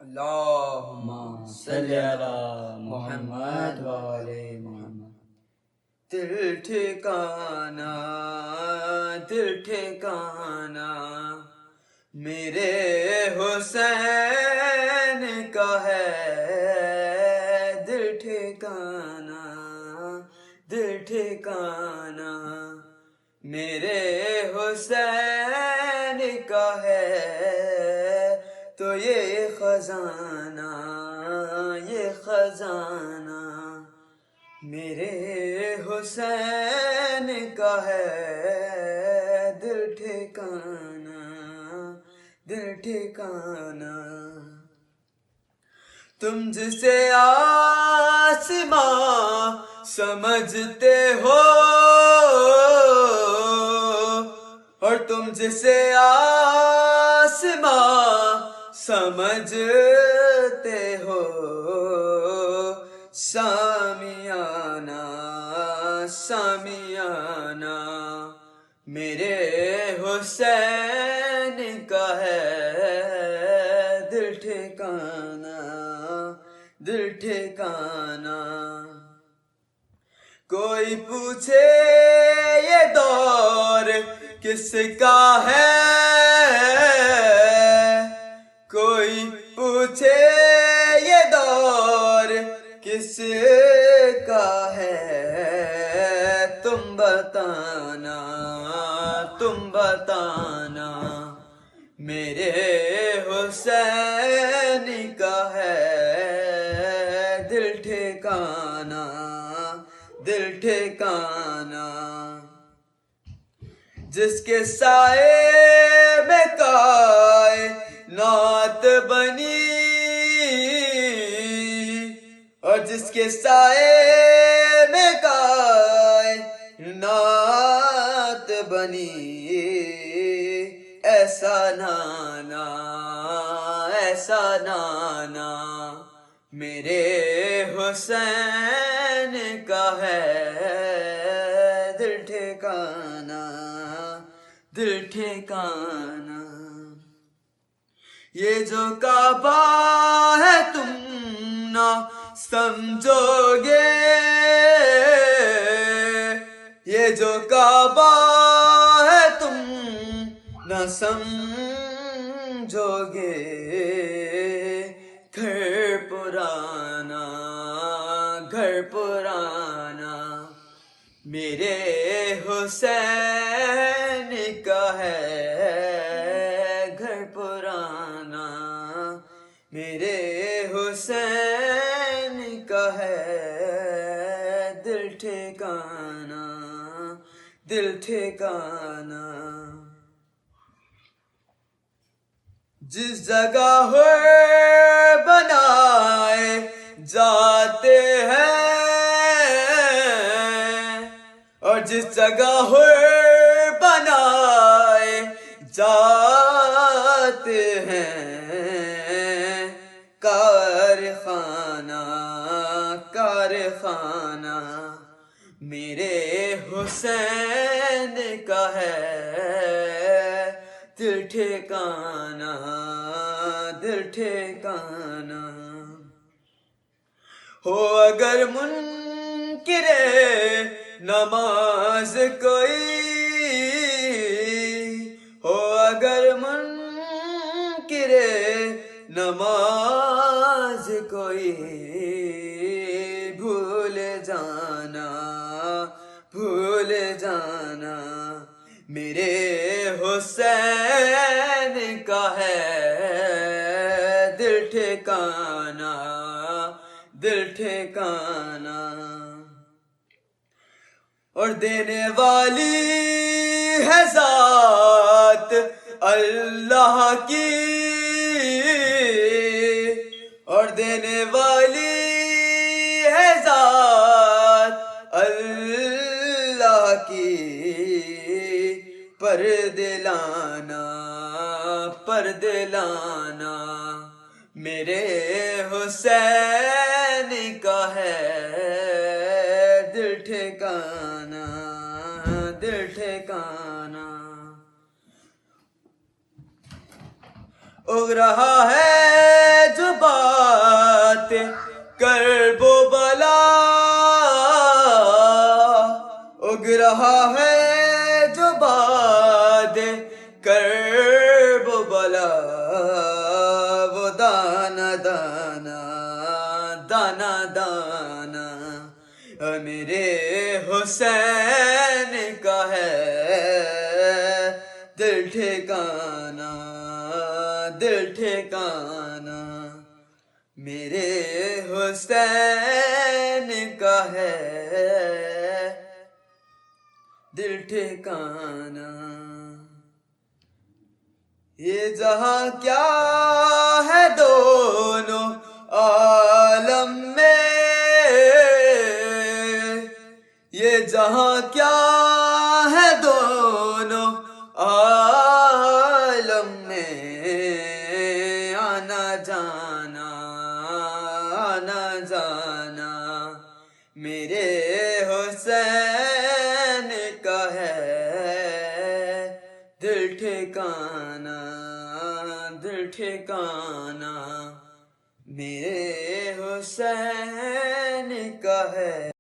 اللہم صلی علی محمد وآل محمد۔ دل ٹھکانا دل ٹھکانا میرے حسین کا ہے، دل ٹھکانا دل ٹھکانا میرے حسین کا ہے، تو یہ خزانہ میرے حسین کا ہے، دل ٹھکانا دل ٹھکانا۔ تم جسے آسماں سمجھتے ہو اور تم جسے آسماں سمجھتے ہو، سامیانہ سامیانہ میرے حسین کا ہے، دل ٹھکانا دل ٹھکانا۔ کوئی پوچھے یہ دور کس کا ہے، کوئی پوچھے یہ دور کس کا ہے، تم بتانا میرے حسین کا ہے، دل ٹھکانا دل ٹھکانا۔ جس کے سائے میں کائنات بنی اور جس کے سائے میں کائنات بنی، ایسا نانا میرے حسین کا ہے، دل ٹھکانا دل ٹھکانا۔ یہ جو کعبہ ہے تم نہ سمجھو گے، یہ جو کعبہ ہے تم نہ سمجھو گے، گھر پرانا میرے حسین کا ہے، گھر پرانا میرے حسین کا ہے، دل ٹھکانا دل ٹھکانا۔ جس جگہ بنائے جاتے ہیں اور جس جگہ بنائے جاتے ہیں، کارخانہ میرے حسین کا ہے، دل ٹھکانا دل ٹھکانا۔ ہو اگر منکر نماز کوئی، ہو اگر منکر نماز کوئی، بھول جانا میرے حسین کا ہے، دل ٹھکانا دل ٹھکانا۔ اور دینے والی ہے ذات اللہ کی، اور دینے والی ہے ذات اللہ کی، پردے لانا میرے حسین کا ہے، دل ٹھکانا دل ٹھکانا۔ اگ رہا ہے جو رہا ہے جو باد کرب بلا وہ دانا دانا دانا دانا میرے حسین کا ہے دل ٹھکانا دل ٹھکانا میرے حسین کا ہے دل ٹھکانا یہ جہاں کیا ہے دونوں عالم میں یہ جہاں کیا ہے دونوں عالم میں آنا جانا آنا جانا میرے حسین کا ہے دل ٹھکانا دل ٹھکانا میرے حسین کا ہے